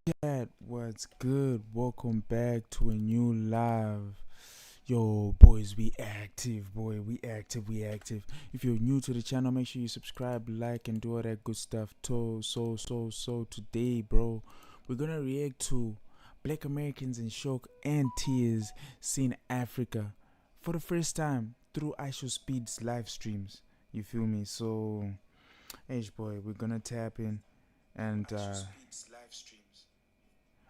Chat, what's good? Welcome back to a new live. Yo, boys, we active, boy. We active, we active. If you're new to the channel, make sure you subscribe, like, and do all that good stuff. So, today, bro, we're gonna react to Black Americans in shock and tears seeing Africa for the first time through ishowspeed's live streams. You feel me? So, hey, boy, we're gonna tap in and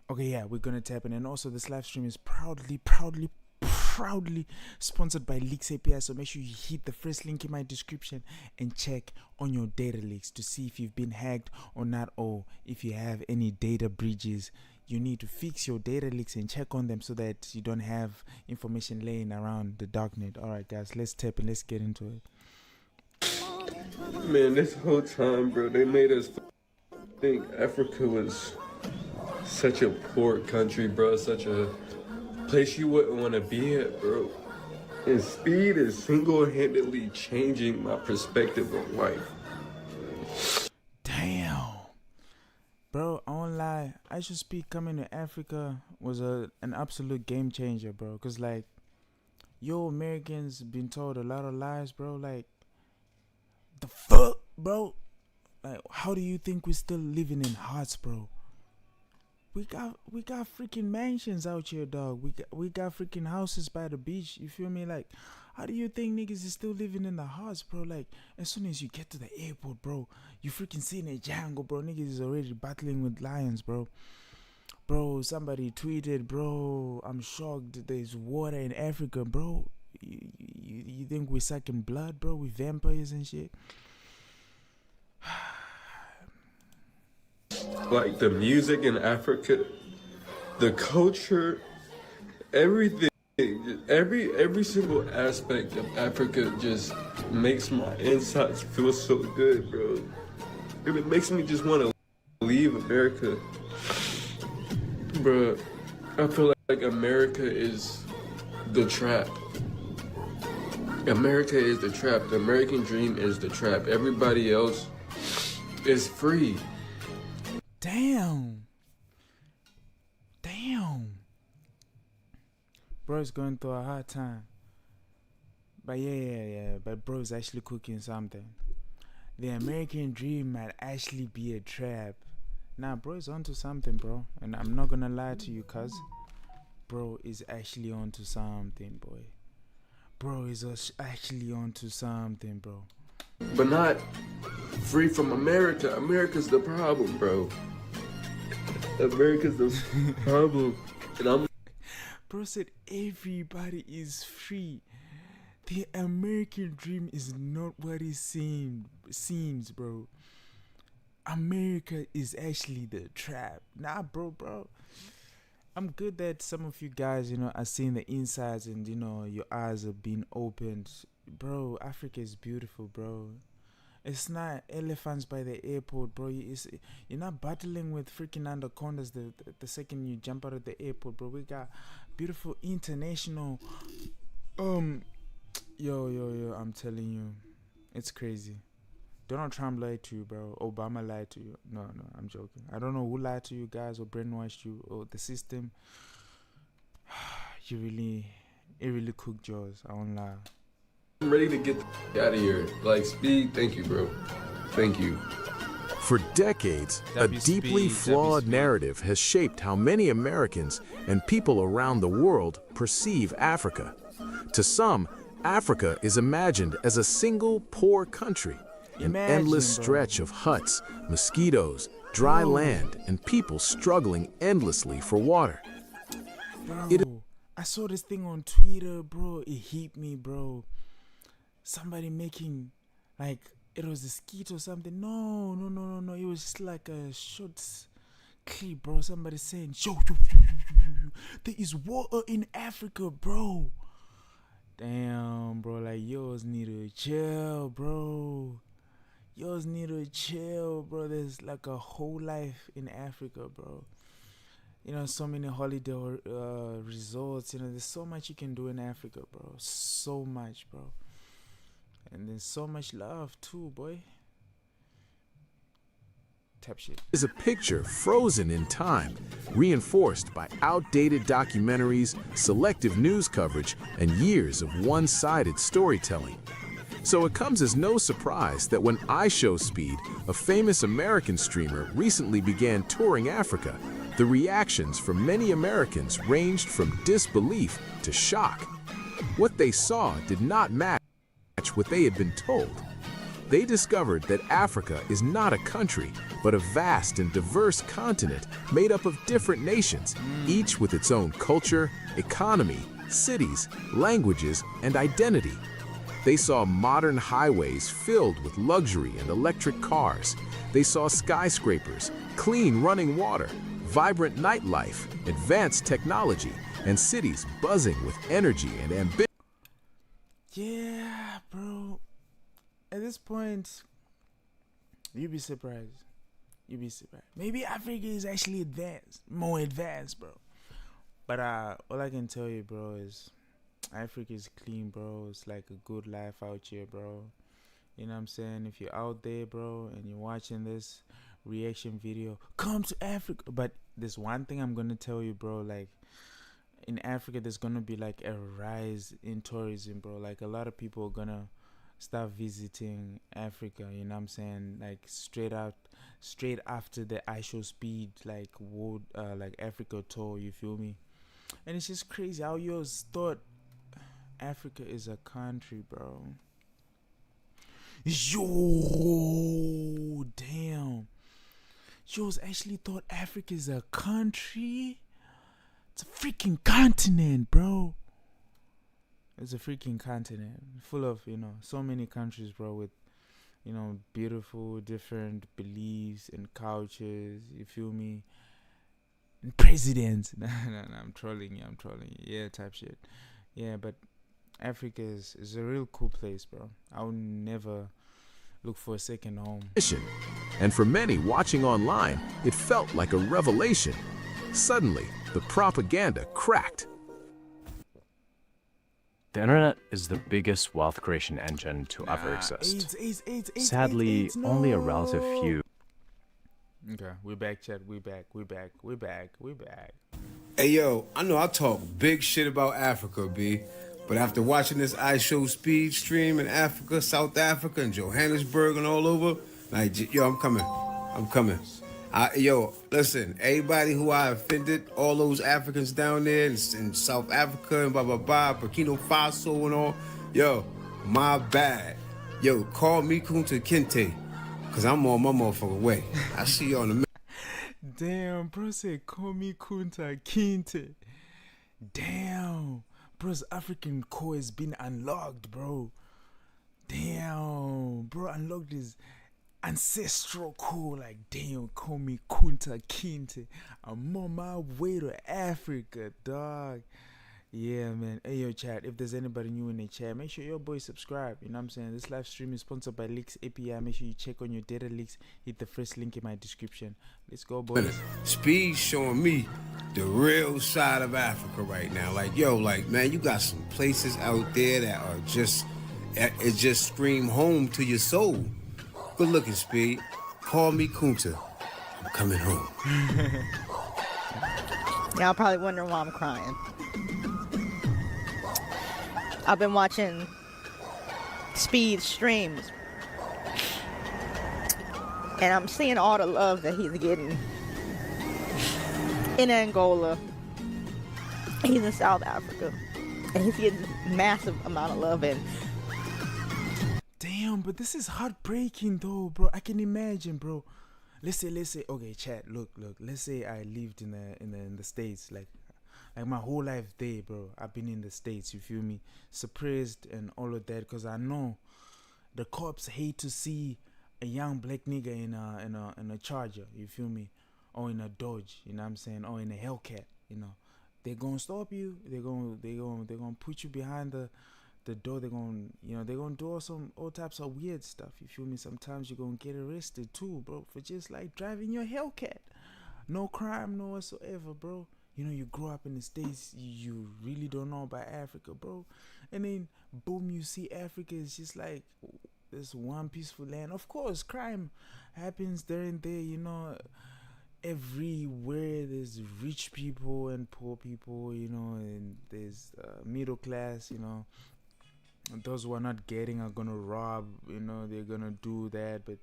okay, yeah, we're gonna tap in, and also this live stream is proudly sponsored by Leaks API. So make sure you hit the first link in my description and check on your data leaks to see if you've been hacked or not, or if you have any data breaches. You need to fix your data leaks and check on them so that you don't have information laying around the darknet. All right, guys, let's tap and let's get into it. Man, this whole time, bro, they made us think Africa was such a poor country, bro. Such a place you wouldn't want to be at, bro. And speed is single-handedly changing my perspective of life. Damn. Bro, I won't lie. I should speak coming to Africa was an absolute game changer, bro. Cause like, yo, Americans been told a lot of lies, bro. Like, the fuck, bro. Like, how do you think we're still living in huts, bro? We got freaking mansions out here, dog. We got freaking houses by the beach. You feel me? Like, how do you think niggas is still living in the huts, bro? Like, as soon as you get to the airport, bro, you freaking see in a jungle, bro. Niggas is already battling with lions, bro. Bro, somebody tweeted, bro, I'm shocked there's water in Africa, bro. You think we're sucking blood, bro? We vampires and shit. Like the music in Africa, the culture, everything, every single aspect of Africa just makes my insides feel so good, bro. And it makes me just want to leave America, bro. I feel like America is the trap. America is the trap. The American dream is the trap. Everybody else is free. Damn. Bro's going through a hard time. But yeah. But bro's actually cooking something. The American dream might actually be a trap. Nah, bro is onto something, bro. And I'm not gonna lie to you, cuz bro is actually onto something, boy. Bro is actually onto something, bro. But not free from America. America's the problem, bro. America's the problem. And I'm Bro said everybody is free. The American dream is not what it seems, bro. America is actually the trap. Nah, bro. I'm good that some of you guys, are seeing the insides and, your eyes are being opened. Bro, Africa is beautiful, bro. It's not elephants by the airport, bro. You're not battling with freaking anacondas the second you jump out of the airport, bro. We got beautiful international. Yo, I'm telling you, it's crazy. Donald Trump lied to you, bro. Obama lied to you. No, I'm joking. I don't know who lied to you guys or brainwashed you or the system. It really cooked yours. I won't lie. ready to get the out of here. Like, Speed, thank you, bro. Thank you. For decades, a deeply flawed narrative has shaped how many Americans and people around the world perceive Africa. To some, Africa is imagined as a single poor country, an endless stretch of huts, mosquitoes, dry land, and people struggling endlessly for water. Bro, I saw this thing on Twitter, bro. It hit me, bro. Somebody making, like, it was a skit or something. No. It was just like a short clip, bro. Somebody saying, yo, there is water in Africa, bro. Damn, bro. Like, yours need to chill, bro. Yours need to chill, bro. There's like a whole life in Africa, bro. So many holiday resorts. There's so much you can do in Africa, bro. So much, bro. And there's so much love too, boy. type shit. Is a picture frozen in time, reinforced by outdated documentaries, selective news coverage, and years of one-sided storytelling. So it comes as no surprise that when ishowspeed, a famous American streamer, recently began touring Africa, the reactions from many Americans ranged from disbelief to shock. What they saw did not match what they had been told. They discovered that Africa is not a country, but a vast and diverse continent made up of different nations, each with its own culture, economy, cities, languages, and identity. They saw modern highways filled with luxury and electric cars. They saw skyscrapers, clean running water, vibrant nightlife, advanced technology, and cities buzzing with energy and ambition. Yeah, bro. At this point, you'd be surprised. You'd be surprised. Maybe Africa is actually advanced, more advanced, bro. But all I can tell you, bro, is Africa is clean, bro. It's like a good life out here, bro. You know what I'm saying? If you're out there, bro, and you're watching this reaction video, come to Africa. But there's one thing I'm gonna tell you, bro. Like, in Africa, there's gonna be like a rise in tourism, bro. Like, a lot of people are gonna start visiting Africa. You know what I'm saying? Like, straight after the ishowspeed like world like Africa tour. You feel me? And it's just crazy how you thought Africa is a country, bro. Yo, damn. You actually thought Africa is a country? It's a freaking continent, bro. It's a freaking continent full of, so many countries, bro, with, beautiful, different beliefs and cultures. You feel me? And presidents. No, I'm trolling you. Yeah, type shit. Yeah, but Africa is a real cool place, bro. I would never look for a second home. And for many watching online, it felt like a revelation. Suddenly, the propaganda cracked. The internet is the biggest wealth creation engine to ever exist. Sadly, only a relative few. Okay, we're back, chat. We're back. Hey, yo, I know I talk big shit about Africa, B. But after watching this ishowspeed stream in Africa, South Africa, and Johannesburg and all over, like, yo, I'm coming. Yo, listen, everybody who I offended, all those Africans down there in South Africa and Burkina Faso and all, yo, my bad. Yo, call me Kunta Kinte, because I'm on my motherfucking way. I see you on the... Damn, bro said, call me Kunta Kinte. Damn. Bro's African core has been unlocked, bro. Damn, bro unlocked his ancestral core. Like, damn, call me Kunta Kinte. I'm on my way to Africa, dog. Yeah, man. Hey, yo, chat. If there's anybody new in the chat, make sure your boy subscribe. You know what I'm saying? This live stream is sponsored by Leaks API. Make sure you check on your data leaks. Hit the first link in my description. Let's go, boys. Speed showing me the real side of Africa right now. Like, yo, like, man, you got some places out there that are just, it just scream home to your soul. Good looking, Speed. Call me Kunta. I'm coming home. Y'all probably wondering why I'm crying. I've been watching Speed streams, and I'm seeing all the love that he's getting in Angola. He's in South Africa, and he's getting massive amount of love in. Damn, but this is heartbreaking though, bro. I can imagine, bro. Let's say, okay, chat. Look. Let's say I lived in the States, like my whole life there, bro. I've been in the States. You feel me? Suppressed and all of that, cause I know the cops hate to see a young black nigga in a Charger. You feel me? Or in a Dodge. You know what I'm saying? Or in a Hellcat. You know, they're gonna stop you. They're gonna put you behind the door. They're gonna do all types of weird stuff. You feel me? Sometimes you're gonna get arrested too, bro, for just like driving your Hellcat. No crime, no whatsoever, bro. You know, you grow up in the States, you really don't know about Africa, bro. And then boom, you see Africa is just like this one peaceful land. Of course, crime happens there and there, you know. Everywhere there's rich people and poor people, you know, and there's middle class, you know. Those who are not getting are gonna rob, you know, they're gonna do that. But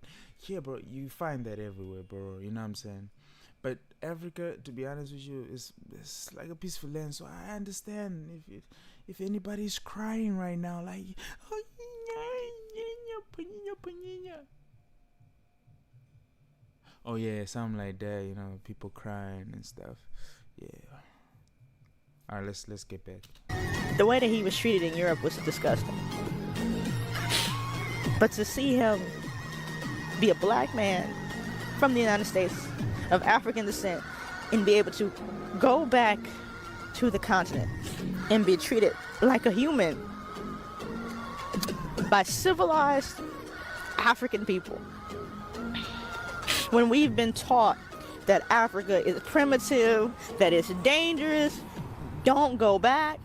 yeah, bro, you find that everywhere, bro, you know what I'm saying? But Africa, to be honest with you, is like a peaceful land. So I understand if anybody's crying right now, like, oh yeah, something like that, you know, people crying and stuff. Yeah. All right, let's get back. The way that he was treated in Europe was disgusting. But to see him be a black man from the United States of African descent and be able to go back to the continent and be treated like a human by civilized African people, when we've been taught that Africa is primitive, that it's dangerous, don't go back,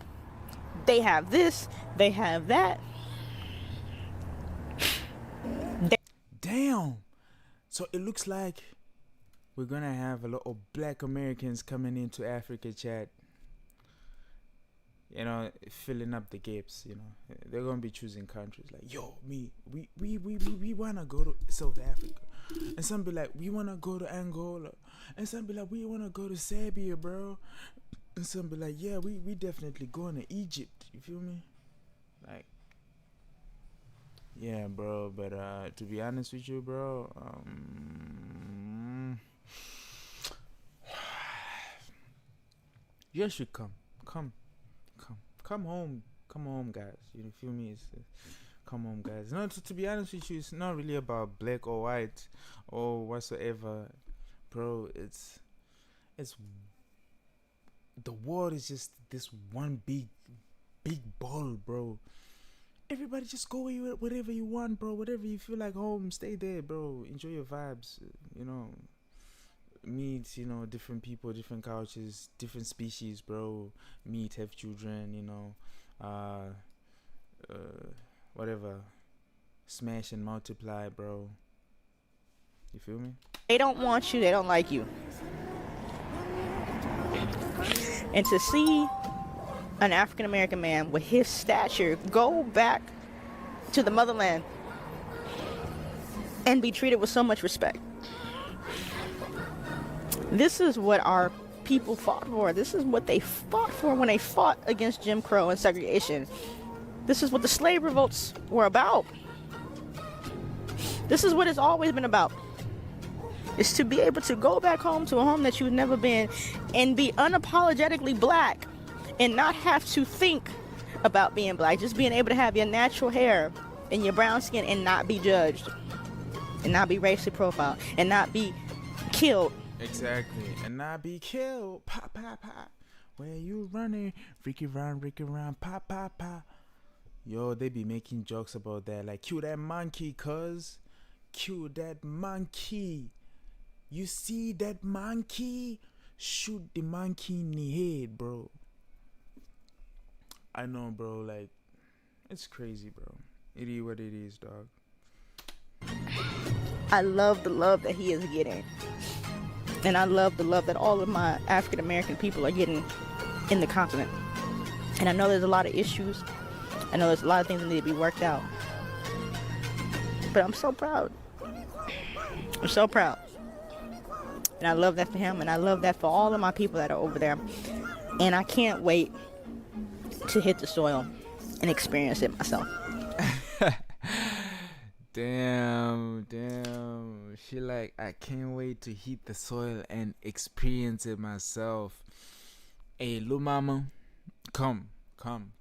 they have this, they have that. Damn. So it looks like we're gonna have a lot of black Americans coming into Africa, chat. You know, filling up the gaps, you know. They're gonna be choosing countries like, yo, we wanna go to South Africa. And some be like, we wanna go to Angola. And some be like, we wanna go to Serbia, bro. And some be like, yeah, we definitely going to Egypt. You feel me? Like, yeah, bro. But to be honest with you, bro, you should come home, guys. You feel me? Come home, guys. No, to be honest with you, it's not really about black or white or whatsoever, bro. It's the world is just this one big ball, bro. Everybody just go whatever you want, bro. Whatever you feel like home, stay there, bro. Enjoy your vibes, you know. Meet, you know, different people, different cultures, different species, bro. Meet, have children, you know. Whatever. Smash and multiply, bro. You feel me? They don't want you, they don't like you. And to see an African American man with his stature go back to the motherland and be treated with so much respect. This is what our people fought for. This is what they fought for when they fought against Jim Crow and segregation. This is what the slave revolts were about. This is what it's always been about. Is to be able to go back home to a home that you've never been and be unapologetically black and not have to think about being black. Just being able to have your natural hair and your brown skin and not be judged and not be racially profiled and not be killed. Exactly. And not be killed. Pa, pa, pa. Where you running? Ricky round, pa, pa, pa. Yo, they be making jokes about that. Like, kill that monkey, cuz. Kill that monkey. You see that monkey? Shoot the monkey in the head, bro. I know, bro. Like, it's crazy, bro. It is what it is, dog. I love the love that he is getting. And I love the love that all of my African American people are getting in the continent. And I know there's a lot of issues. I know there's a lot of things that need to be worked out. But I'm so proud. I'm so proud. And I love that for him, and I love that for all of my people that are over there. And I can't wait to hit the soil and experience it myself. Damn. She like, I can't wait to hit the soil and experience it myself. Hey, little mama, come.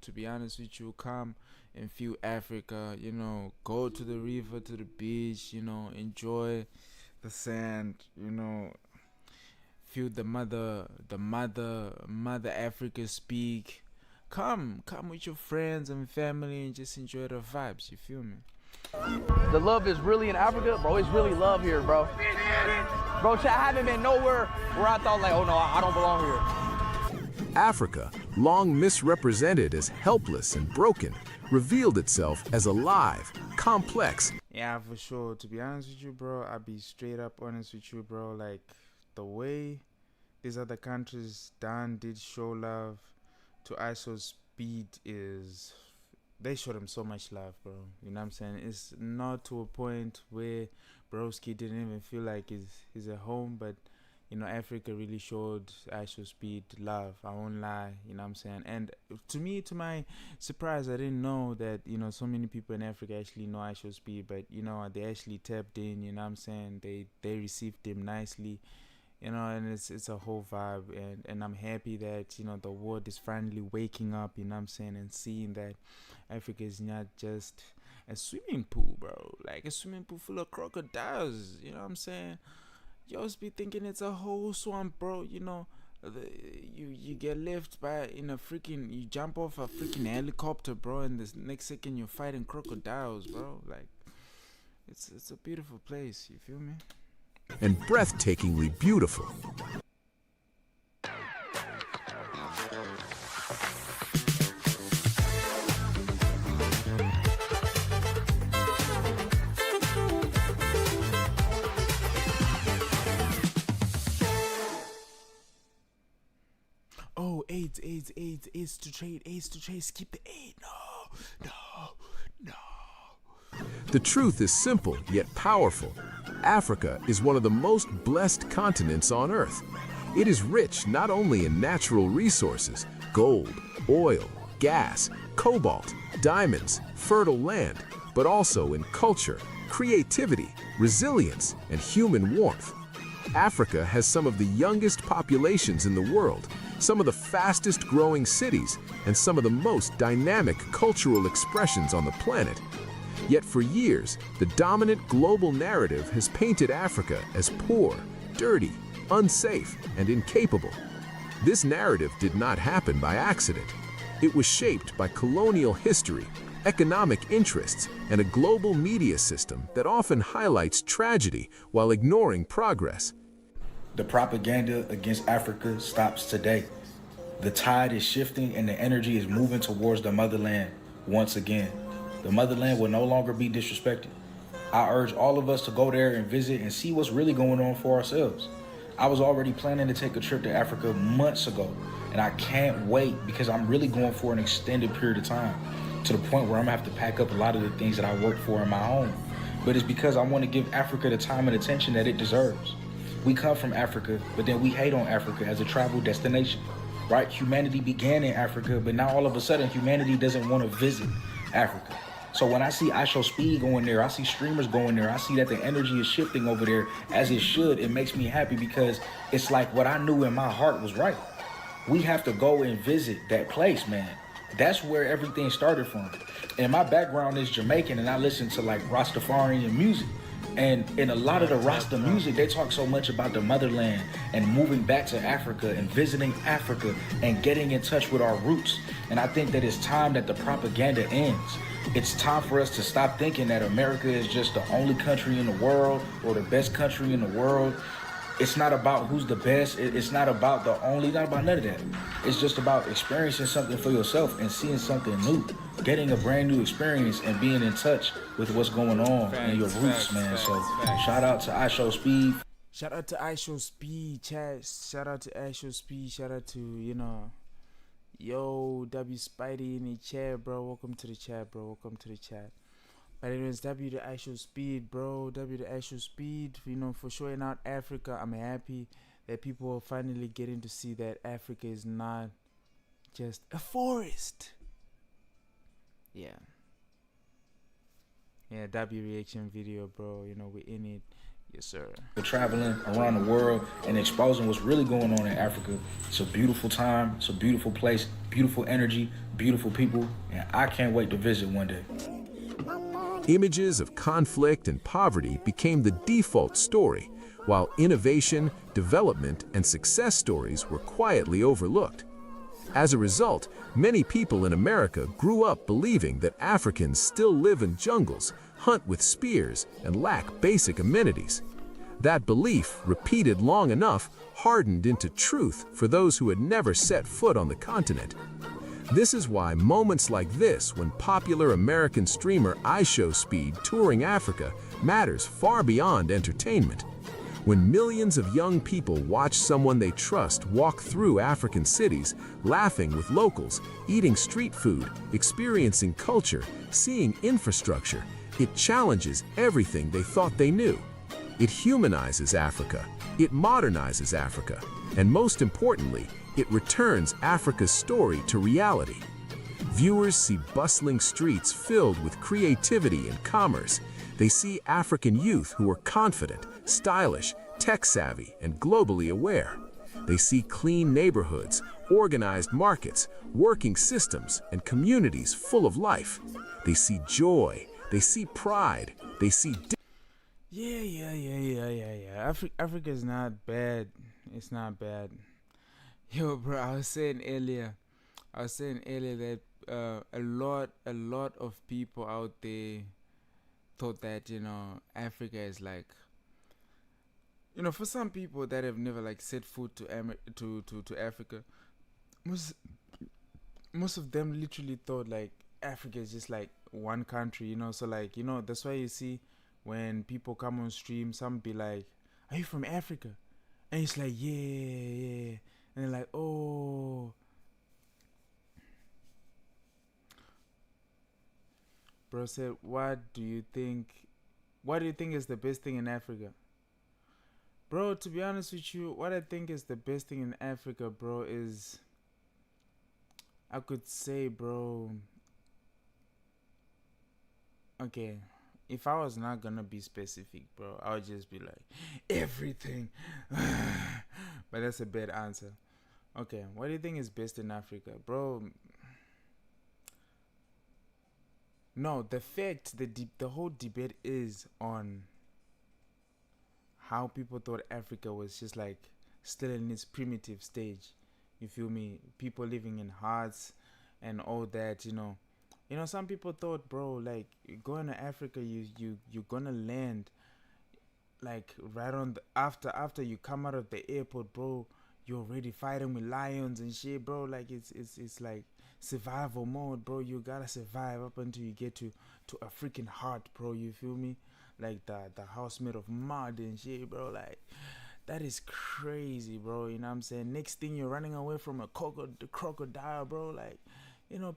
To be honest with you, come and feel Africa. You know, go to the river, to the beach. You know, enjoy the sand. You know, feel the mother Africa speak. Come with your friends and family and just enjoy the vibes. You feel me? The love is really in Africa, bro. It's really love here, bro. Bro, I haven't been nowhere where I thought like, oh no, I don't belong here. Africa, long misrepresented as helpless and broken, revealed itself as alive, complex. Yeah, for sure. To be honest with you, bro, I'll be straight up honest with you, bro. Like, the way these other countries did show love to ishowspeed is, they showed him so much love, bro. You know what I'm saying? It's not to a point where broski didn't even feel like he's at home, but you know, Africa really showed ishowspeed love. I won't lie, you know what I'm saying? And to me, to my surprise, I didn't know that, you know, so many people in Africa actually know ishowspeed, but you know, they actually tapped in, you know what I'm saying? They received him nicely, you know, and it's a whole vibe, and I'm happy that, you know, the world is finally waking up, you know what I'm saying, and seeing that Africa is not just a swimming pool, bro. Like a swimming pool full of crocodiles, you know what I'm saying? You always be thinking it's a whole swamp, bro. You know, you get lifted by you jump off a freaking helicopter, bro, and the next second you're fighting crocodiles, bro. Like, it's a beautiful place. You feel me? And breathtakingly beautiful. Oh, AIDS to trade, skip the aid. No. The truth is simple yet powerful. Africa is one of the most blessed continents on Earth. It is rich not only in natural resources, gold, oil, gas, cobalt, diamonds, fertile land, but also in culture, creativity, resilience, and human warmth. Africa has some of the youngest populations in the world, some of the fastest growing cities, and some of the most dynamic cultural expressions on the planet. Yet for years, the dominant global narrative has painted Africa as poor, dirty, unsafe, and incapable. This narrative did not happen by accident. It was shaped by colonial history, economic interests, and a global media system that often highlights tragedy while ignoring progress. The propaganda against Africa stops today. The tide is shifting and the energy is moving towards the motherland once again. The motherland will no longer be disrespected. I urge all of us to go there and visit and see what's really going on for ourselves. I was already planning to take a trip to Africa months ago, and I can't wait because I'm really going for an extended period of time, to the point where I'm gonna have to pack up a lot of the things that I work for in my home. But it's because I want to give Africa the time and attention that it deserves. We come from Africa, but then we hate on Africa as a travel destination, right? Humanity began in Africa, but now all of a sudden humanity doesn't want to visit Africa. So when I see ishowspeed going there, I see streamers going there, I see that the energy is shifting over there as it should, it makes me happy because it's like what I knew in my heart was right. We have to go and visit that place, man. That's where everything started from. And my background is Jamaican, and I listen to like Rastafarian music. And in a lot of the Rasta music, they talk so much about the motherland and moving back to Africa and visiting Africa and getting in touch with our roots. And I think that it's time that the propaganda ends. It's time for us to stop thinking that America is just the only country in the world or the best country in the world. It's not about who's the best. It's not about not about none of that. It's just about experiencing something for yourself and seeing something new, getting a brand new experience and being in touch with what's going on in your roots, man. So shout out to ishowspeed. Shout out to ishowspeed, chat. Shout out to ishowspeed. Shout out to, yo, W Spidey in the chat, bro. Welcome to the chat, bro. Welcome to the chat. But anyways, W to ishowspeed, bro. W to ishowspeed, for showing out Africa. I'm happy that people are finally getting to see that Africa is not just a forest. Yeah, W reaction video, bro. We're in it. Yes, sir. We're traveling around the world and exposing what's really going on in Africa. It's a beautiful time. It's a beautiful place, beautiful energy, beautiful people. And I can't wait to visit one day. Images of conflict and poverty became the default story, while innovation, development, and success stories were quietly overlooked. As a result, many people in America grew up believing that Africans still live in jungles, hunt with spears, and lack basic amenities. That belief, repeated long enough, hardened into truth for those who had never set foot on the continent. This is why moments like this, when popular American streamer ishowspeed touring Africa, matters far beyond entertainment. When millions of young people watch someone they trust walk through African cities, laughing with locals, eating street food, experiencing culture, seeing infrastructure, it challenges everything they thought they knew. It humanizes Africa, it modernizes Africa, and most importantly, it returns Africa's story to reality. Viewers see bustling streets filled with creativity and commerce. They see African youth who are confident, stylish, tech-savvy, and globally aware. They see clean neighborhoods, organized markets, working systems, and communities full of life. They see joy, they see pride, they see Yeah. Africa is not bad. It's not bad. Yo, bro, I was saying earlier that a lot of people out there thought that, Africa is like, for some people that have never like set foot to Africa, most of them literally thought like Africa is just like one country, so like, that's why you see when people come on stream, some be like, "Are you from Africa?" And it's like, yeah. And they're like, "Oh." Bro said, what do you think is the best thing in Africa? Bro, to be honest with you, what I think is the best thing in Africa, bro, is, I could say, bro, okay, if I was not gonna be specific, bro, I would just be like, everything. But that's a bad answer. Okay, what do you think is best in Africa? Bro, no, the fact, the whole debate is on how people thought Africa was just like still in its primitive stage. You feel me? People living in huts and all that, some people thought, bro, like going to Africa, you're gonna land like right on after you come out of the airport, bro. You're already fighting with lions and shit, bro. Like it's like survival mode, bro. You gotta survive up until you get to a freaking hut, bro. You feel me? Like the house made of mud and shit, bro. Like that is crazy, bro. You know what I'm saying? Next thing you're running away from a crocodile, bro. Like,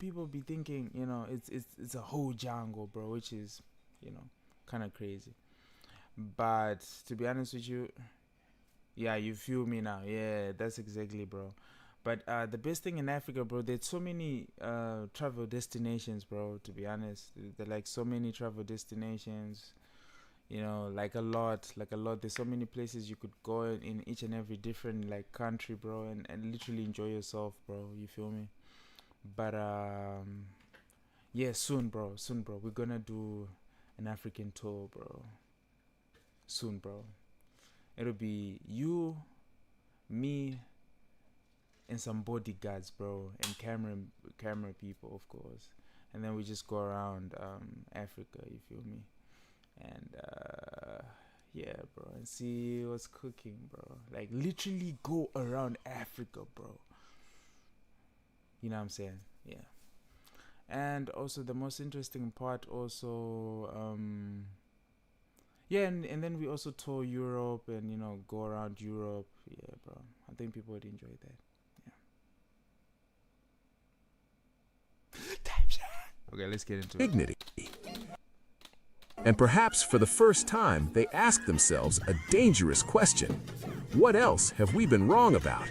people be thinking, it's a whole jungle, bro, which is, kind of crazy. But to be honest with you, yeah, you feel me now. Yeah, that's exactly, bro. But the best thing in Africa, bro, there's so many travel destinations, bro, to be honest. There are like so many travel destinations, like a lot. There's so many places you could go in each and every different like country, bro, and literally enjoy yourself, bro. You feel me? But yeah, soon, bro. We're gonna do an African tour, bro. Soon, bro. It'll be you, me, and some bodyguards, bro, and camera people, of course. And then we just go around Africa, you feel me? And yeah, bro, and see what's cooking, bro. Like literally go around Africa, bro. You know what I'm saying? Yeah. And also the most interesting part also, yeah, and then we also tour Europe and, go around Europe. Yeah, bro. I think people would enjoy that. Yeah. Okay, let's get into dignity. And perhaps for the first time, they ask themselves a dangerous question. What else have we been wrong about?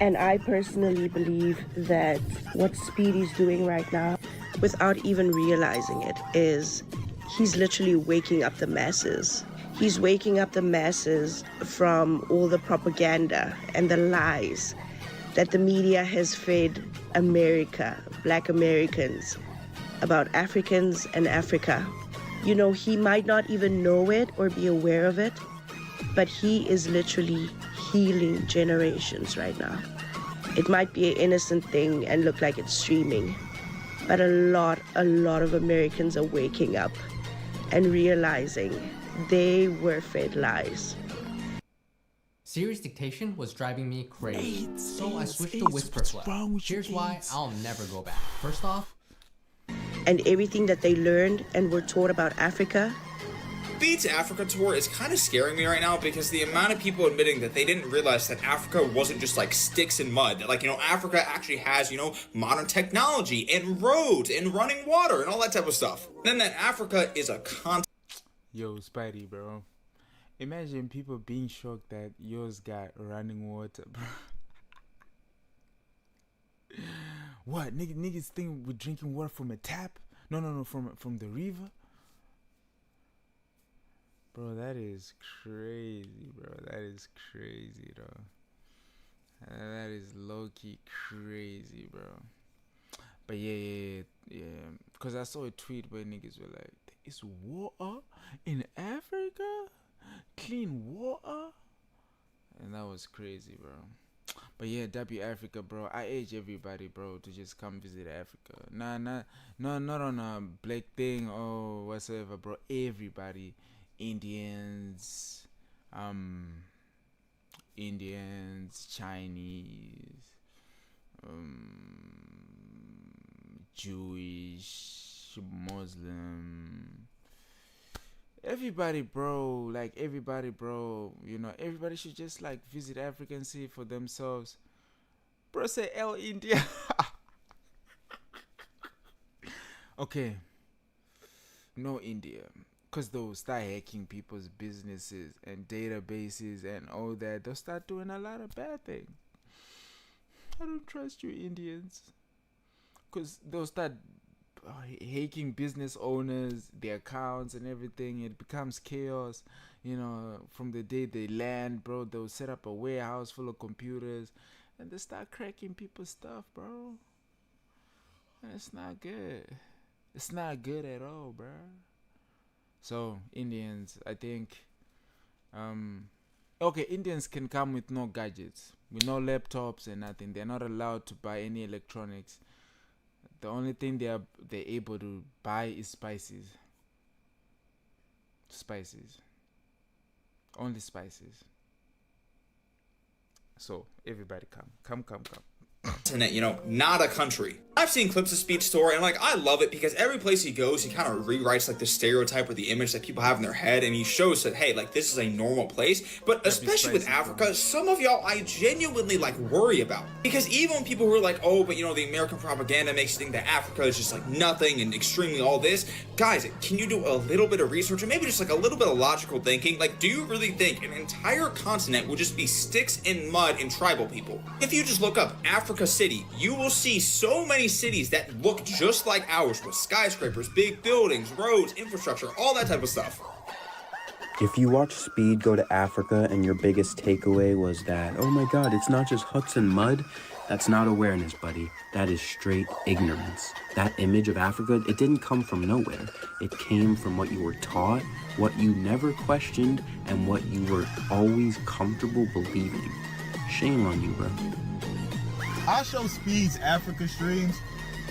And I personally believe that what Speedy's doing right now, without even realizing it, is he's literally waking up the masses. He's waking up the masses from all the propaganda and the lies that the media has fed America, Black Americans, about Africans and Africa. He might not even know it or be aware of it, but he is literally healing generations right now. It might be an innocent thing and look like it's streaming, but a lot of Americans are waking up and realizing they were fed lies. Serious dictation was driving me crazy. So I switched to whisper flow. Here's why I'll never go back. First off, and everything that they learned and were taught about Africa. Speed's Africa tour is kind of scaring me right now because the amount of people admitting that they didn't realize that Africa wasn't just like sticks and mud. Like, Africa actually has, modern technology and roads and running water and all that type of stuff. Then that Africa is a continent. Yo, Spidey, bro. Imagine people being shocked that yours got running water, bro. What? Niggas think we're drinking water from a tap? No, from the river? Bro, that is crazy, bro. That is crazy, though. That is low-key crazy, bro. But yeah. Because I saw a tweet where niggas were like, there is water in Africa? Clean water? And that was crazy, bro. But yeah, W Africa, bro. I urge everybody, bro, to just come visit Africa. Not on a black thing or whatsoever, bro. Everybody. Indians, Chinese, Jewish, Muslim, everybody, bro. Like everybody, bro. Everybody should just like visit Africa and see for themselves. Bro, say El India. Okay. No India. Because they'll start hacking people's businesses and databases and all that. They'll start doing a lot of bad things. I don't trust you, Indians. Because they'll start hacking business owners, their accounts and everything. It becomes chaos. From the day they land, bro, they'll set up a warehouse full of computers. And they start cracking people's stuff, bro. And it's not good. It's not good at all, bro. So, Indians, I think, Indians can come with no gadgets, with no laptops and nothing. They're not allowed to buy any electronics. The only thing they're able to buy is spices. Only spices. So, everybody come. Not a country. I've seen clips of Speed's tour and I love it because every place he goes, he kind of rewrites the stereotype or the image that people have in their head, and he shows that, hey, this is a normal place. But especially with Africa, some of y'all I genuinely worry about, because even when people who are like, oh, but the American propaganda makes you think that Africa is just nothing and extremely all this. Guys, can you do a little bit of research or maybe just a little bit of logical thinking? Do you really think an entire continent would just be sticks and mud and tribal people? If you just look up Africa City, you will see so many cities that look just like ours, with skyscrapers, big buildings, roads, infrastructure, all that type of stuff. If you watch Speed go to Africa and your biggest takeaway was that, oh my god, it's not just huts and mud, that's not awareness, buddy. That is straight ignorance. That image of Africa, it didn't come from nowhere. It came from what you were taught, what you never questioned, and what you were always comfortable believing. Shame on you, bro. Ishowspeed's Africa streams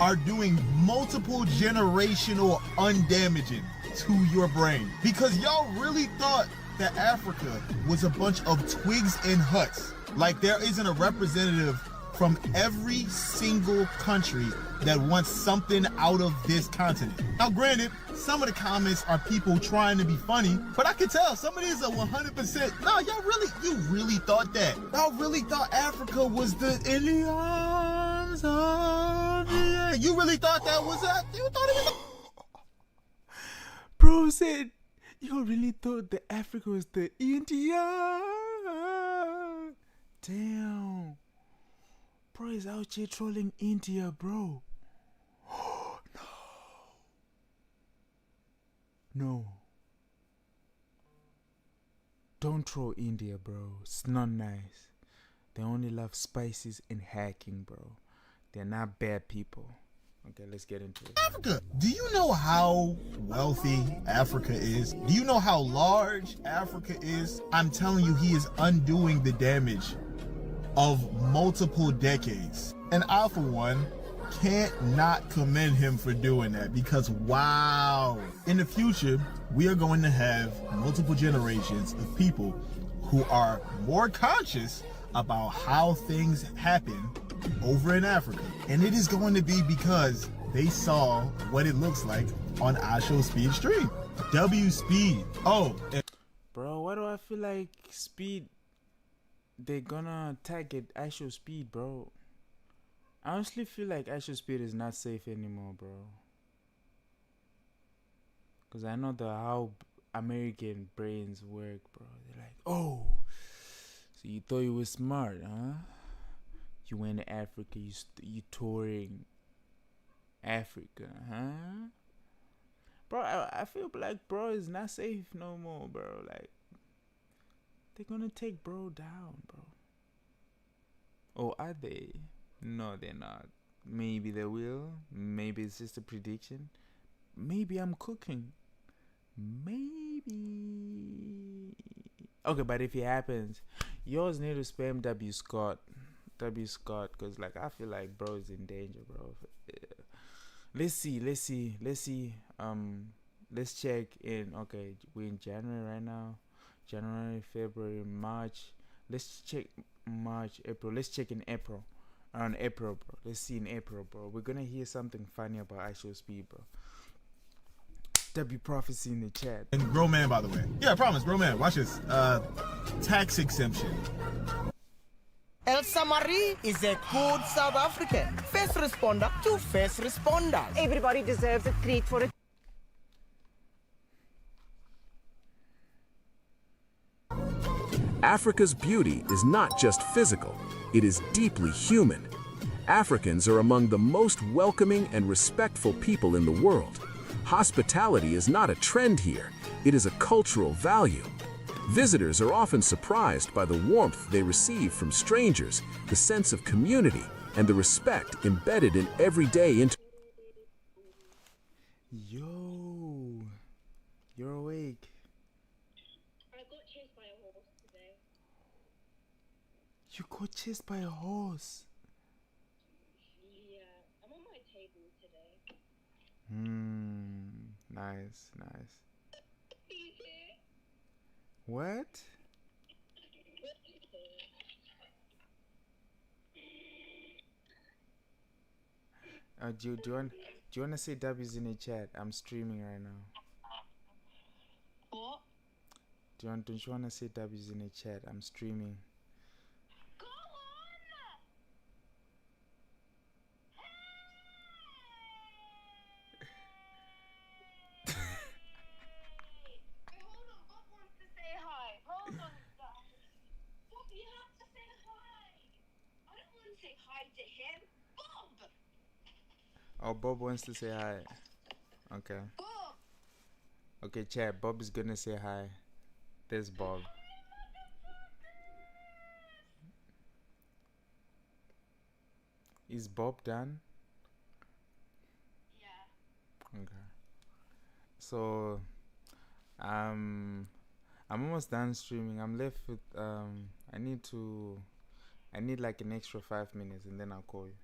are doing multiple generational undamaging to your brain, because y'all really thought that Africa was a bunch of twigs and huts. There isn't a representative from every single country that wants something out of this continent. Now granted, some of the comments are people trying to be funny, but I can tell some of these are 100%. No, you really thought that. Y'all really thought Africa was in the arms of the air. You really thought that was that? You thought it was Bro said, you really thought that Africa was the India? Damn. Bro is out here trolling India, bro. No. Don't troll India, bro. It's not nice. They only love spices and hacking, bro. They're not bad people. Okay, let's get into it. Africa. Do you know how wealthy Africa is? Do you know how large Africa is? I'm telling you, he is undoing the damage of multiple decades. And I, for one, can't not commend him for doing that, because wow. In the future, we are going to have multiple generations of people who are more conscious about how things happen over in Africa. And it is going to be because they saw what it looks like on ishowspeed stream. W Speed. Oh. Bro, why do I feel like Speed, they're gonna target ishowspeed, bro? I honestly feel like ishowspeed is not safe anymore, bro. Because I know how American brains work, bro. They're like, oh, so you thought you were smart, huh? You went to Africa, you touring Africa, huh? Bro, I feel like bro is not safe no more, bro. Like, they're gonna take bro down, bro. Oh, are they? No, they're not. Maybe they will. Maybe it's just a prediction. Maybe I'm cooking. Maybe. Okay, but if it happens, yours need to spam W Scott, because like I feel like bro is in danger, bro. Let's see. Let's check in. Okay, we're in January right now. January, February, March. Let's check March, April. Let's check in April. Around April, bro. Let's see in April, bro. We're gonna hear something funny about ishowspeed, bro. W prophecy in the chat. And Grow Man, by the way. Yeah, I promise. Grow Man. Watch this. Tax exemption. Elsa Marie is a good South African. First responder to first responders. Everybody deserves a treat for it. Africa's beauty is not just physical, it is deeply human. Africans are among the most welcoming and respectful people in the world. Hospitality is not a trend here, it is a cultural value. Visitors are often surprised by the warmth they receive from strangers, the sense of community, and the respect embedded in everyday interaction. Yo, you're awake. I got chased by a horse today. You got chased by a horse? Yeah, I'm on my table today. Nice. What? Do you want to say W's in the chat? I'm streaming right now. What? Don't you want to say W's in the chat? I'm streaming. Go on! Hold on, Bob you have to say hi. I don't want to say hi to him. Bob! Oh, Bob wants to say hi. Okay. Bob! Okay, chat. Bob is gonna say hi. There's Bob. Is Bob done? Yeah. Okay. So, I'm almost done streaming. I'm left with I need like an extra 5 minutes and then I'll call you.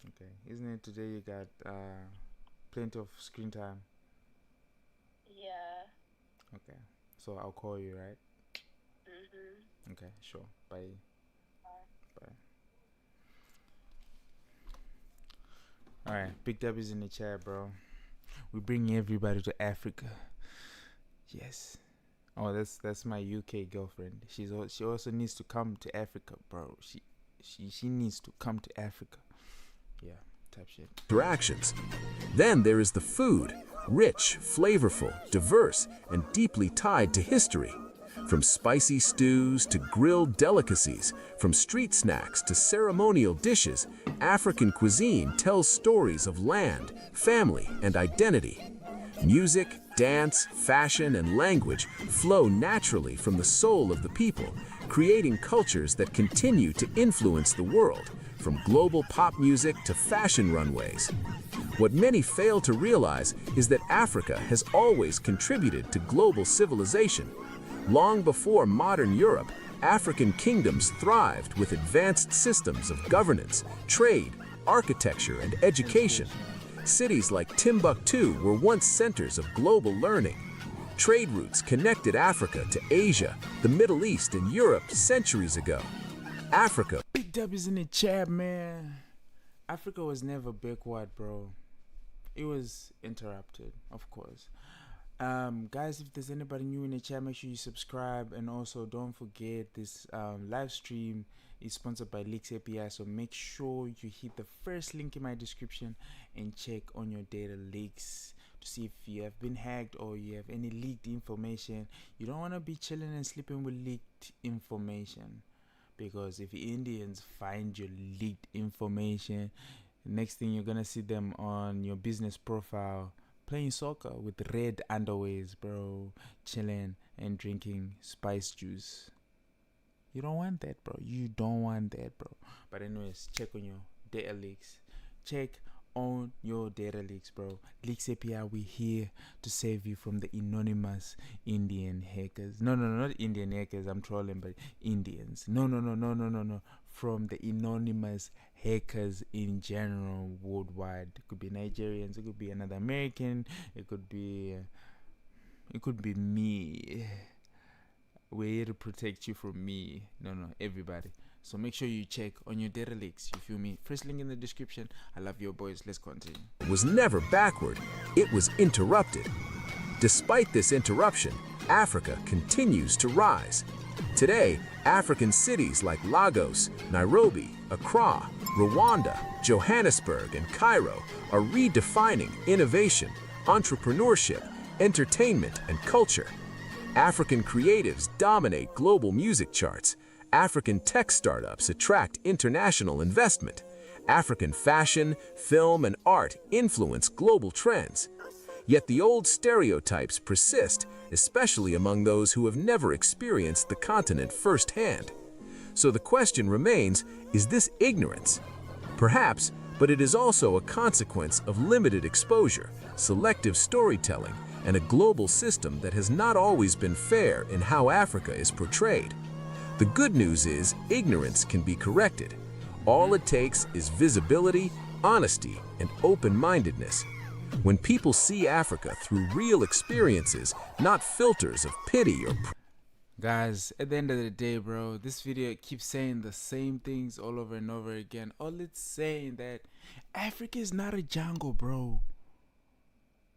Okay. Isn't it today you got plenty of screen time? Yeah. Okay. So I'll call you, right? Mhm. Okay, sure. Bye. Bye. Alright, big W's in the chat, bro. We bring everybody to Africa. Yes. Oh, that's my UK girlfriend. She also needs to come to Africa, bro. She needs to come to Africa. Yeah, type shit. Interactions. Then there is the food, rich, flavorful, diverse, and deeply tied to history. From spicy stews to grilled delicacies, from street snacks to ceremonial dishes, African cuisine tells stories of land, family, and identity. Music, dance, fashion, and language flow naturally from the soul of the people, creating cultures that continue to influence the world, from global pop music to fashion runways. What many fail to realize is that Africa has always contributed to global civilization. Long before modern Europe, African kingdoms thrived with advanced systems of governance, trade, architecture, and education. Cities like Timbuktu were once centers of global learning. Trade routes connected Africa to Asia, the Middle East, and Europe centuries ago. Africa. Big W's in the chat, man. Africa was never backward, bro. It was interrupted, of course. Guys, if there's anybody new in the chat, make sure you subscribe, and also don't forget this live stream is sponsored by Leaks API, so make sure you hit the first link in my description and check on your data leaks to see if you have been hacked or you have any leaked information. You don't want to be chilling and sleeping with leaked information, because if Indians find your leaked information, next thing you're gonna see them on your business profile playing soccer with red underwears, bro, chilling and drinking spice juice. You don't want that, bro. You don't want that, bro. But anyways, check on your data leaks. Check on your data leaks, bro. Leaks API, we here to save you from the anonymous Indian hackers. No, not Indian hackers. I'm trolling, but Indians. No. From the anonymous hackers in general worldwide. It could be Nigerians. It could be another American. It could be me. We're here to protect you from me. No, everybody. So make sure you check on your data leaks. You feel me? First link in the description. I love your boys. Let's continue. Was never backward. It was interrupted. Despite this interruption, Africa continues to rise. Today, African cities like Lagos, Nairobi, Accra, Rwanda, Johannesburg, and Cairo are redefining innovation, entrepreneurship, entertainment, and culture. African creatives dominate global music charts. African tech startups attract international investment. African fashion, film, and art influence global trends. Yet the old stereotypes persist, especially among those who have never experienced the continent firsthand. So the question remains, is this ignorance? Perhaps, but it is also a consequence of limited exposure, selective storytelling, and a global system that has not always been fair in how Africa is portrayed. The good news is ignorance can be corrected. All it takes is visibility, honesty, and open-mindedness. When people see Africa through real experiences, not filters of pity or... Guys, at the end of the day, bro, this video keeps saying the same things all over and over again. All it's saying that Africa is not a jungle, bro.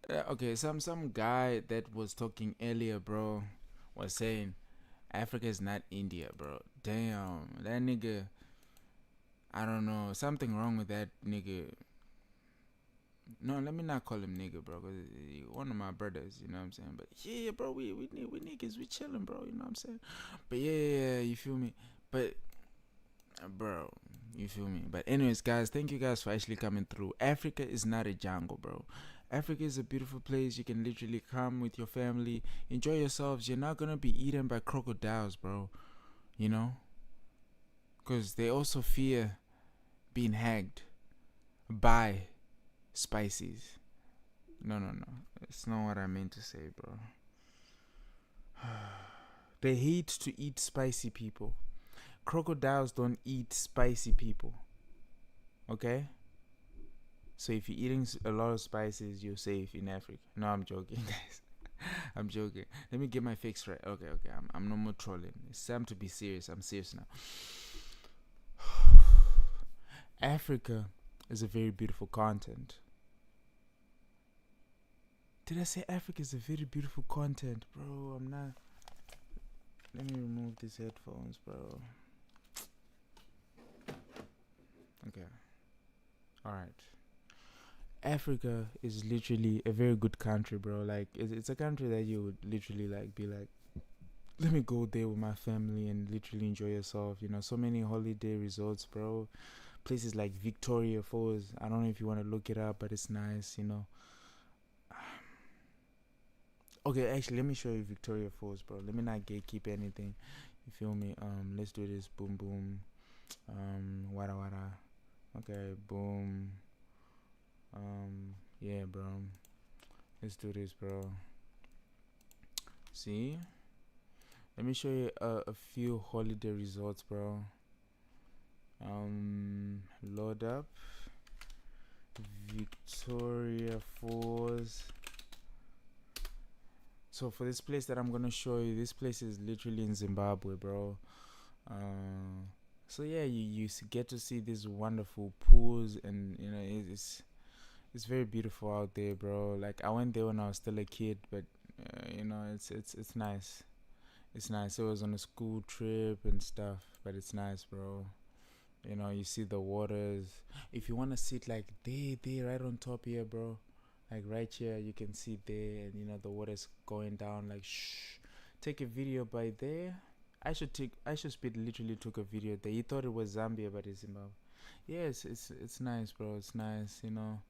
Okay, some guy that was talking earlier, bro, was saying Africa is not India, bro. Damn, that nigga, I don't know, something wrong with that nigga. No, let me not call him nigga, bro, because he's one of my brothers, you know what I'm saying? But yeah, bro, we niggas, we chilling, bro, you know what I'm saying? But yeah, you feel me? But, bro, you feel me? But anyways, guys, thank you guys for actually coming through. Africa is not a jungle, bro. Africa is a beautiful place. You can literally come with your family, enjoy yourselves. You're not going to be eaten by crocodiles, bro, you know? Because they also fear being hacked by spices. No. It's not what I meant to say, bro. They hate to eat spicy people. Crocodiles don't eat spicy people. Okay? So if you're eating a lot of spices, you're safe in Africa. No, I'm joking, guys. I'm joking. Let me get my fix right. Okay. I'm no more trolling. It's time to be serious. I'm serious now. Africa is a very beautiful continent. Did I say Africa is a very beautiful continent? Bro, I'm not. Let me remove these headphones, bro. Okay. Alright. Africa is literally a very good country, bro. Like, it's a country that you would literally, like, be like, let me go there with my family and literally enjoy yourself. You know, so many holiday resorts, bro. Places like Victoria Falls. I don't know if you want to look it up, but it's nice, you know. Okay, actually, let me show you Victoria Falls, bro. Let me not gatekeep anything. You feel me? Let's do this. Boom, boom. Wada, wada. Okay, boom. Yeah, bro. Let's do this, bro. See? Let me show you a few holiday resorts, bro. Load up. Victoria Falls. So for this place that I'm gonna show you, this place is literally in Zimbabwe, bro. So yeah, you get to see these wonderful pools, and you know it's very beautiful out there, bro. Like I went there when I was still a kid, but you know it's nice. It's nice. It was on a school trip and stuff, but it's nice, bro. You know, you see the waters. If you wanna sit like there, right on top here, bro, like right here, you can see there, and you know the water's going down. Like shh, take a video by there. I should speed literally took a video there. He thought it was Zambia, but it's Zimbabwe. Yes, it's nice, bro. It's nice, you know.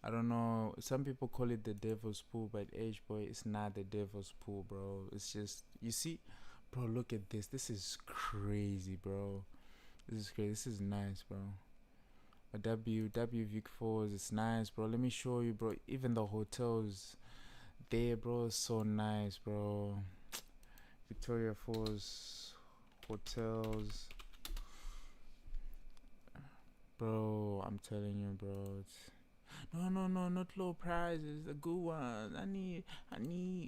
I don't know. Some people call it the devil's pool, but age boy, it's not the devil's pool, bro. It's just, you see, bro. Look at this. This is crazy, bro. This is crazy. This is nice, bro. A W Vic Falls, it's nice, bro. Let me show you, bro. Even the hotels there, bro, is so nice, bro. Victoria Falls hotels, bro. I'm telling you, bro. It's no, not low prices. The good ones. I need.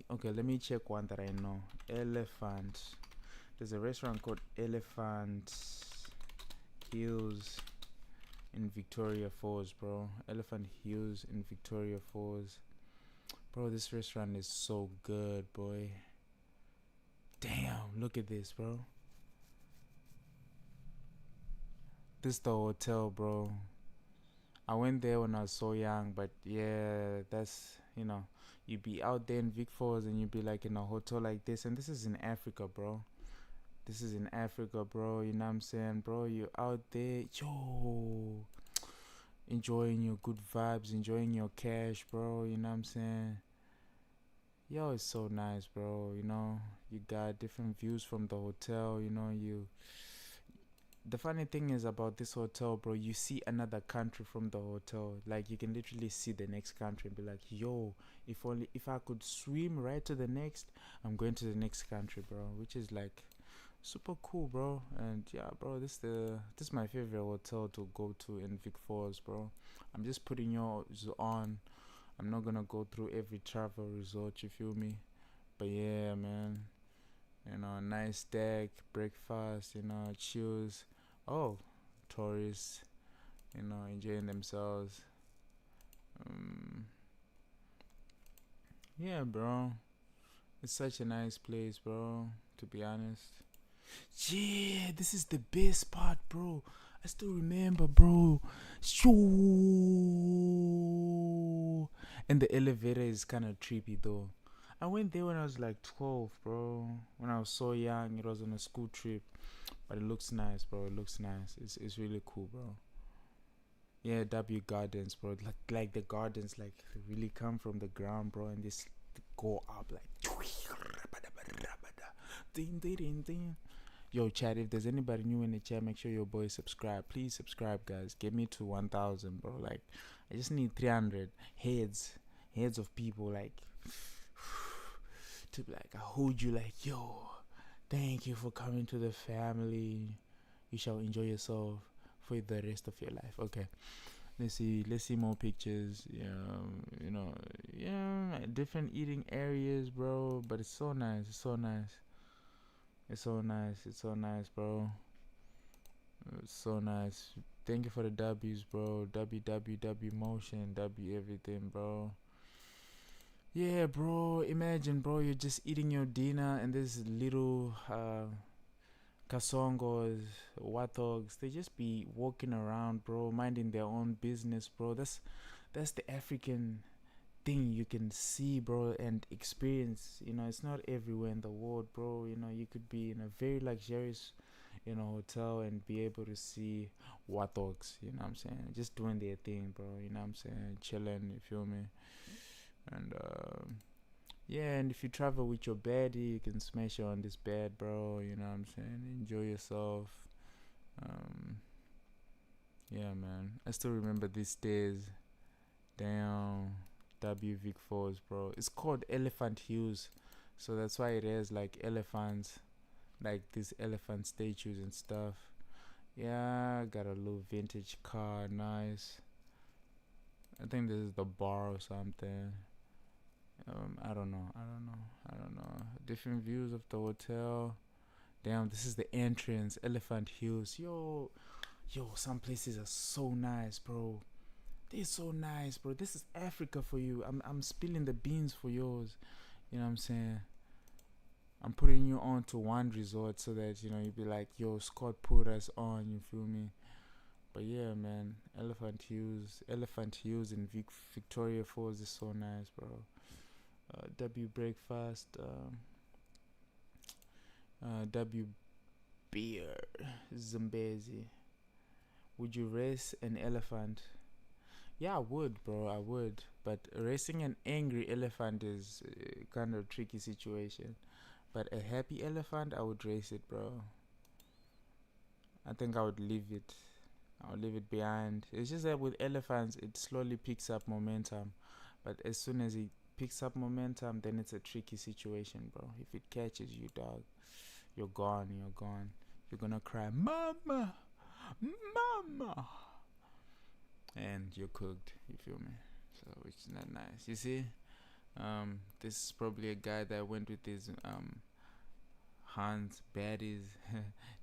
Okay, let me check one that I know. Elephant. There's a restaurant called Elephant Hills in Victoria Falls, bro. Elephant Hills in Victoria Falls, bro. This restaurant is so good, boy. Damn, look at this, bro. This is the hotel, bro. I went there when I was so young, but yeah, that's, you know, you be out there in Vic Falls and you be like in a hotel like this, and this is in Africa, bro. This is in Africa, bro. You know what I'm saying, bro? You're out there, yo, enjoying your good vibes, enjoying your cash, bro. You know what I'm saying? Yo, it's so nice, bro. You know, you got different views from the hotel. You know, the funny thing is about this hotel, bro, you see another country from the hotel. Like you can literally see the next country and be like, yo, if I could swim right to the next, I'm going to the next country, bro. Which is like super cool, bro. And yeah, bro, this is my favorite hotel to go to in Vic Falls, bro. I'm just putting yours on. I'm not gonna go through every travel resort, you feel me? But yeah, man, you know, nice deck, breakfast, you know, chills. Oh, tourists, you know, enjoying themselves. Yeah, bro, it's such a nice place, bro, to be honest. Yeah, this is the best part, bro. I still remember, bro. Shoo. And the elevator is kind of trippy, though. I went there when I was like 12, bro. When I was so young, it was on a school trip. But it looks nice, bro. It looks nice. It's really cool, bro. Yeah, W Gardens, bro. Like the gardens, like really come from the ground, bro, and this go up like. Ding, ding, ding, ding. Yo, chat, if there's anybody new in the chat, make sure your boys subscribe. Please subscribe, guys. Get me to 1,000, bro. Like, I just need 300 heads of people, like, to be like, I hold you, like, yo, thank you for coming to the family. You shall enjoy yourself for the rest of your life. Okay, let's see more pictures. You know, yeah, different eating areas, bro. But it's so nice. It's so nice. It's so nice. It's so nice, bro. It's so nice. Thank you for the W's, bro. W motion, W everything, bro. Yeah, bro. Imagine, bro, you're just eating your dinner and there's little kasongos, warthogs. They just be walking around, bro, minding their own business, bro. That's the African thing you can see, bro, and experience. You know, it's not everywhere in the world, bro. You know, you could be in a very luxurious, you know, hotel and be able to see warthogs, you know what I'm saying, just doing their thing, bro, you know what I'm saying, chilling, you feel me? And yeah, and if you travel with your baddie, you can smash it on this bed, bro, you know what I'm saying, enjoy yourself. Yeah, man, I still remember these days. Damn. W Vic Falls, bro. It's called Elephant Hills, so that's why it has like elephants, like these elephant statues and stuff. Yeah, got a little vintage car, nice. I think this is the bar or something. I don't know. Different views of the hotel. Damn, this is the entrance. Elephant Hills. Yo, some places are so nice, bro. They're so nice, bro. This is Africa for you. I'm spilling the beans for yours. You know what I'm saying? I'm putting you on to one resort so that, you know, you'll be like, yo, Scott put us on, you feel me? But yeah, man, Elephant Hills in Victoria Falls is so nice, bro. W Breakfast, W Beer, Zambezi. Would you race an elephant? Yeah, I would, bro. I would. But racing an angry elephant is kind of a tricky situation. But a happy elephant, I would race it, bro. I think I would leave it. I'll leave it behind. It's just that with elephants, it slowly picks up momentum. But as soon as it picks up momentum, then it's a tricky situation, bro. If it catches you, dog, you're gone. You're gonna cry, mama, mama, and you're cooked. You feel me? So which is not nice. You see, this is probably a guy that went with his Hans baddies.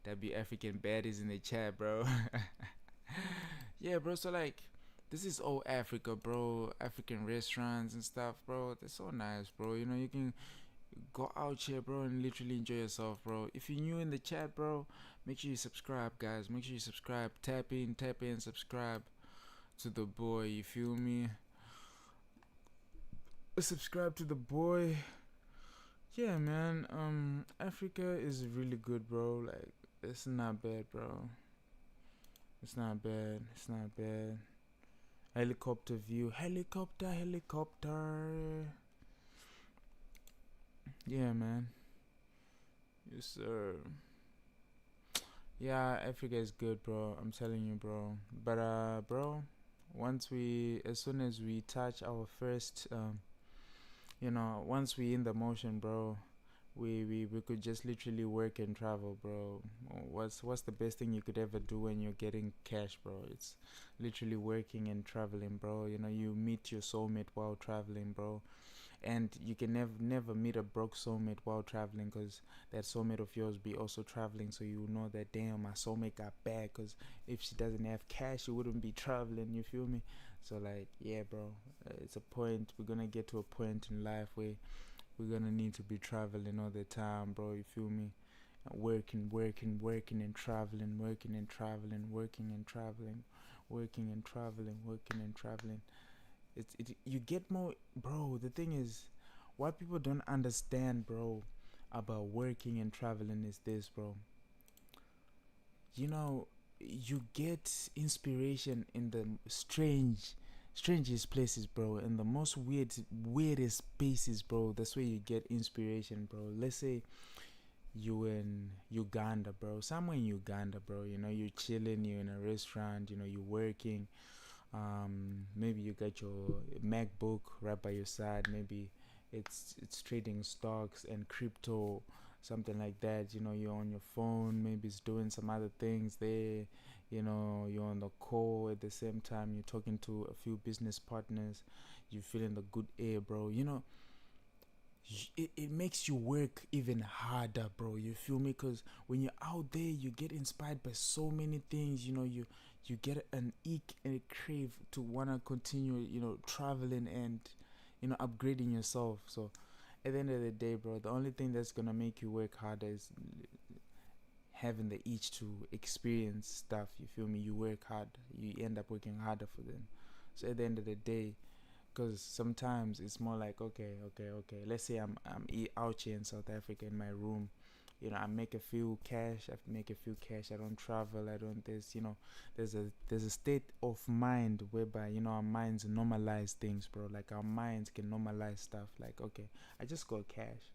That be African baddies in the chat, bro. Yeah, bro. So like, this is all Africa, bro. African restaurants and stuff, bro. They're so nice, bro. You know, you can go out here, bro, and literally enjoy yourself, bro. If you're new in the chat, bro, make sure you subscribe, guys. Make sure you subscribe. Tap in, subscribe to the boy. You feel me? Subscribe to the boy. Yeah, man. Africa is really good, bro. Like, it's not bad, bro. It's not bad. Helicopter view. Helicopter. Yeah, man. Yes, sir. Yeah, Africa is good, bro. I'm telling you, bro. But bro, as soon as we touch our first, once we in the motion, bro, we could just literally work and travel, bro. What's the best thing you could ever do when you're getting cash, bro? It's literally working and traveling, bro. You know, you meet your soulmate while traveling, bro. And you can never meet a broke soulmate while traveling, because that soulmate of yours be also traveling, so you know that, damn, my soulmate got bad, because if she doesn't have cash, she wouldn't be traveling, you feel me? So like, yeah, bro, it's a point. We're gonna get to a point in life where we're gonna need to be traveling all the time, bro, you feel me? Working and traveling, you get more, bro. The thing is, what people don't understand, bro, about working and traveling is this, bro. You know, you get inspiration in the strangest places, bro, in the most weirdest spaces, bro. That's where you get inspiration, bro. Let's say you in Uganda, bro, somewhere in Uganda, bro. You know, you're chilling, you're in a restaurant, you know, you're working. Maybe you got your MacBook right by your side. Maybe it's trading stocks and crypto, something like that. You know, you're on your phone, maybe it's doing some other things there. You know, you're on the call at the same time, you're talking to a few business partners, you're feeling the good air, bro. You know, it makes you work even harder, bro, you feel me? Because when you're out there, you get inspired by so many things. You know, you get an ick and a crave to want to continue, you know, traveling and, you know, upgrading yourself. So at the end of the day, bro, the only thing that's gonna make you work harder is having the itch to experience stuff, you feel me? You work hard, you end up working harder for them. So at the end of the day, because sometimes it's more like, okay, let's say I'm out here in South Africa in my room, you know, I make a few cash, I don't travel, I don't this, you know, there's a state of mind whereby, you know, our minds normalize things, bro. Like, our minds can normalize stuff like, okay, I just got cash,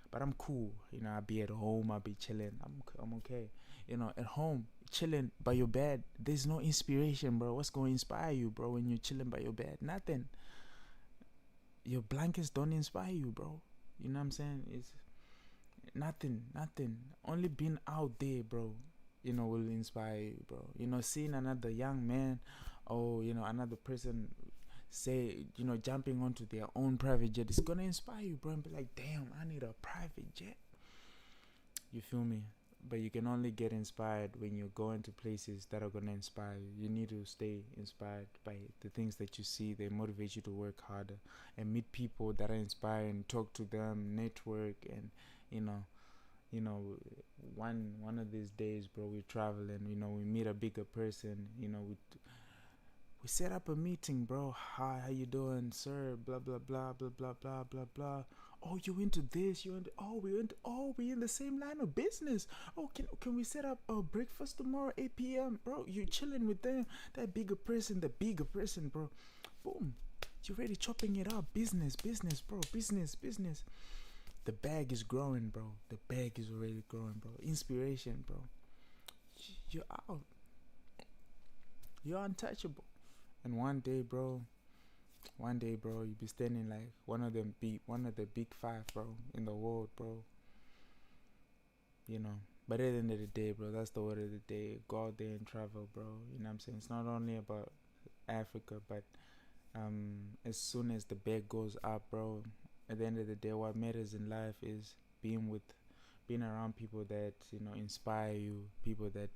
but I'm cool, you know, I'll be at home, I'll be chilling, I'm okay, you know, at home chilling by your bed, there's no inspiration, bro. What's going to inspire you, bro, when you're chilling by your bed? Nothing. Your blankets don't inspire you, bro. You know what I'm saying? It's nothing. Only being out there, bro, you know, will inspire you, bro. You know, seeing another young man, or, you know, another person say, jumping onto their own private jet, it's gonna inspire you, bro, and be like, damn, I need a private jet. You feel me? But you can only get inspired when you go into places that are gonna inspire you. You need to stay inspired by the things that you see. They motivate you to work harder and meet people that are inspiring. Talk to them, network, and one of these days, bro, we travel and we meet a bigger person. We set up a meeting, bro. Hi, how you doing, sir? Blah blah blah blah blah blah blah blah. Oh, you into this? We in the same line of business. Oh, can we set up a breakfast tomorrow, 8 p.m. Bro, you chilling with them, the bigger person, bro. Boom, you ready chopping it up. Business, bro. Business. The bag is growing, bro. The bag is already growing, bro. Inspiration, bro. You're out. You're untouchable. And one day, bro, you'll be standing like one of the big five, bro, in the world, bro. But at the end of the day, bro, that's the word of the day. Go out there and travel, bro. You know what I'm saying? It's not only about Africa, but as soon as the bag goes up, bro, at the end of the day, what matters in life is being around people that inspire you, people that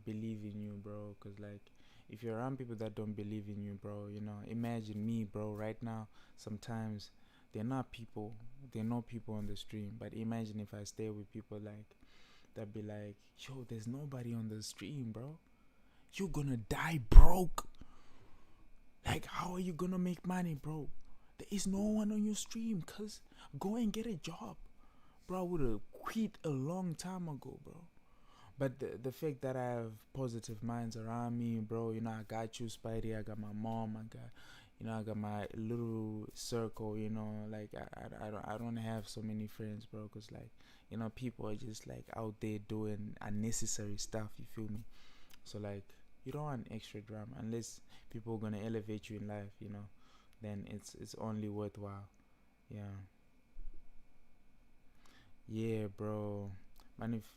believe in you, bro. Cause like, if you're around people that don't believe in you, bro, imagine me, bro, right now. Sometimes they're not people on the stream, but imagine if I stay with people like that, be like, yo, there's nobody on the stream, bro. You're gonna die broke. Like, how are you gonna make money, bro? There is no one on your stream, cuz go and get a job. Bro, I would have quit a long time ago, bro. But the fact that I have positive minds around me, bro, I got you, Spidey, I got my mom, I got my little circle, like I don't have so many friends, bro, cause like, people are just like out there doing unnecessary stuff, you feel me? So like, you don't want extra drama unless people are gonna elevate you in life, then it's only worthwhile. Yeah, bro.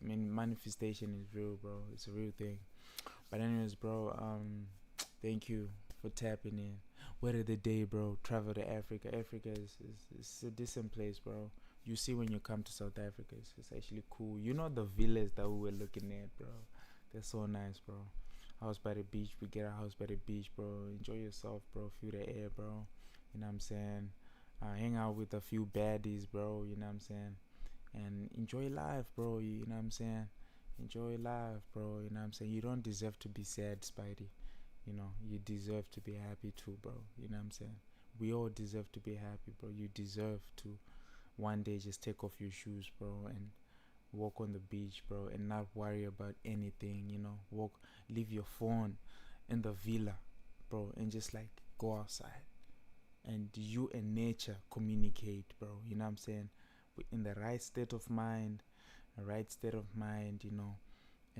Manifestation is real, bro. It's a real thing. But anyways, bro, thank you for tapping in. Word of the day, bro. Travel to Africa. Africa is a decent place, bro. You see when you come to South Africa, it's actually cool. The villas that we were looking at, bro. They're so nice, bro. House by the beach. We get a house by the beach, bro. Enjoy yourself, bro. Feel the air, bro. You know what I'm saying? Hang out with a few baddies, bro. You know what I'm saying? And enjoy life, bro. You know what I'm saying? Enjoy life, bro. You know what I'm saying? You don't deserve to be sad, Spidey. You deserve to be happy too, bro. You know what I'm saying? We all deserve to be happy, bro. You deserve to one day just take off your shoes, bro, and walk on the beach, bro, and not worry about anything, leave your phone in the villa, bro, and just like go outside. And you and nature communicate, bro. You know what I'm saying? In the right state of mind, and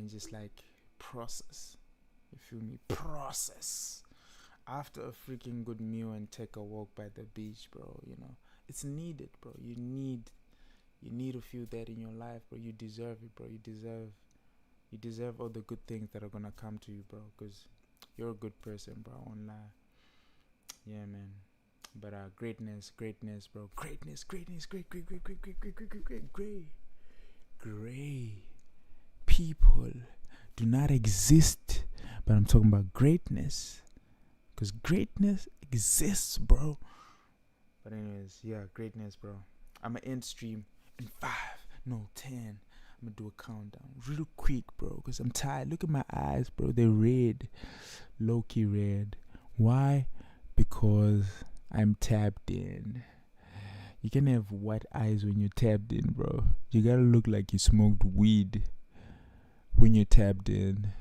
just like process. You feel me? Process. After a freaking good meal and take a walk by the beach, bro, it's needed, bro. You need to feel that in your life, bro. You deserve it, bro. You deserve all the good things that are gonna come to you, bro, because you're a good person, bro. I won't lie. Yeah, man. But greatness, bro. Great. People do not exist, but I'm talking about greatness, because greatness exists, bro. But anyways, yeah, greatness, bro. I'ma end stream in 5, no 10. I'm gonna do a countdown real quick, bro, because I'm tired. Look at my eyes, bro. They're red, low-key red. Why? Because I'm tapped in. You can have white eyes when you're tapped in, bro. You gotta look like you smoked weed when you're tapped in.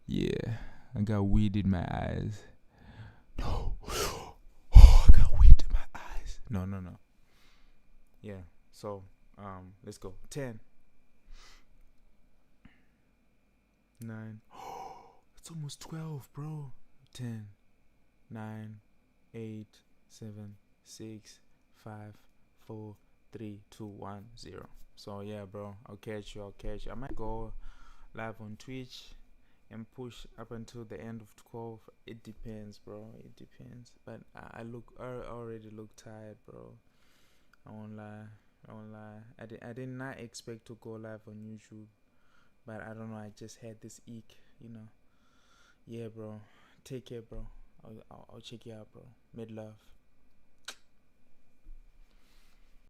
Yeah, I got weed in my eyes. No. Oh, I got weed in my eyes. No. Yeah, so, let's go. 10. 9. It's almost 12, bro. 10. 9. 8, 7, 6, 5, 4, 3, 2, 1, 0. So yeah, bro, I'll catch you. I might go live on Twitch, and push up until the end of 12. It depends, bro. It depends. But I already look tired, bro. I won't lie. I did not expect to go live on YouTube, but I don't know. I just had this eek, Yeah, bro. Take care, bro. I'll check you out, bro. Mid love.